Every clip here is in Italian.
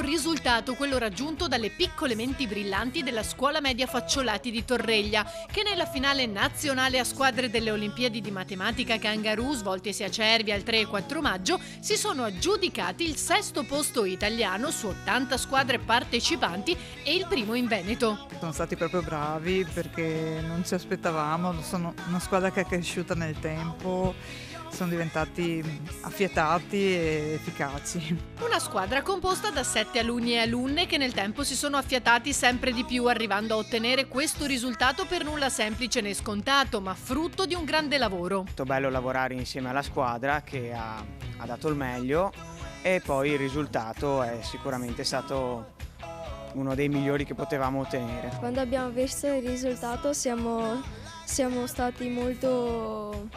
risultato quello raggiunto dalle piccole menti brillanti della scuola media Facciolati di Torreglia, che nella finale nazionale a squadre delle Olimpiadi di Matematica Kangaroo, svoltesi a Cervia il 3 e 4 maggio, si sono aggiudicati il sesto posto italiano su 80 squadre partecipanti e il primo in Veneto. Sono stati proprio bravi perché non ci aspettavamo, sono una squadra che è cresciuta nel tempo, sono diventati affiatati e efficaci. Una squadra composta da 7 alunni e alunne che nel tempo si sono affiatati sempre di più, arrivando a ottenere questo risultato per nulla semplice né scontato, ma frutto di un grande lavoro. È molto bello lavorare insieme alla squadra che ha dato il meglio e poi il risultato è sicuramente stato uno dei migliori che potevamo ottenere. Quando abbiamo visto il risultato siamo stati molto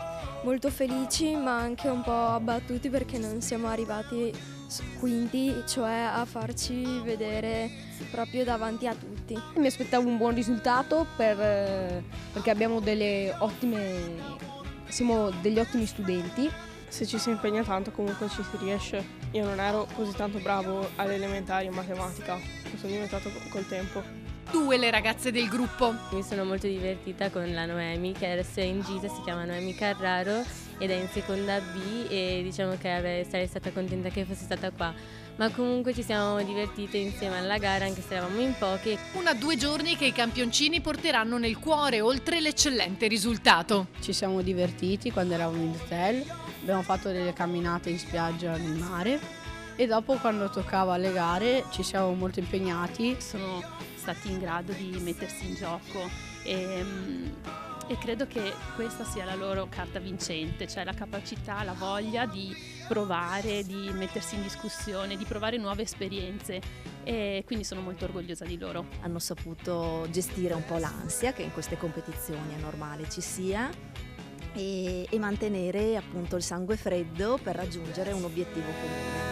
felici, ma anche un po' abbattuti perché non siamo arrivati quinti, cioè a farci vedere proprio davanti a tutti. Mi aspettavo un buon risultato perché siamo degli ottimi studenti. Se ci si impegna tanto comunque ci si riesce. Io non ero così tanto bravo alle elementari in matematica, lo sono diventato col tempo. 2 le ragazze del gruppo. Mi sono molto divertita con la Noemi, che adesso è in gita, si chiama Noemi Carraro ed è in seconda B e diciamo che sarei stata contenta che fosse stata qua. Ma comunque ci siamo divertite insieme alla gara anche se eravamo in poche. 2 giorni che i campioncini porteranno nel cuore oltre l'eccellente risultato. Ci siamo divertiti quando eravamo in hotel, abbiamo fatto delle camminate in spiaggia nel mare e dopo quando toccava le gare ci siamo molto impegnati. Sono stati in grado di mettersi in gioco e credo che questa sia la loro carta vincente, cioè la capacità, la voglia di provare, di mettersi in discussione, di provare nuove esperienze e quindi sono molto orgogliosa di loro. Hanno saputo gestire un po' l'ansia che in queste competizioni è normale ci sia e mantenere appunto il sangue freddo per raggiungere un obiettivo comune.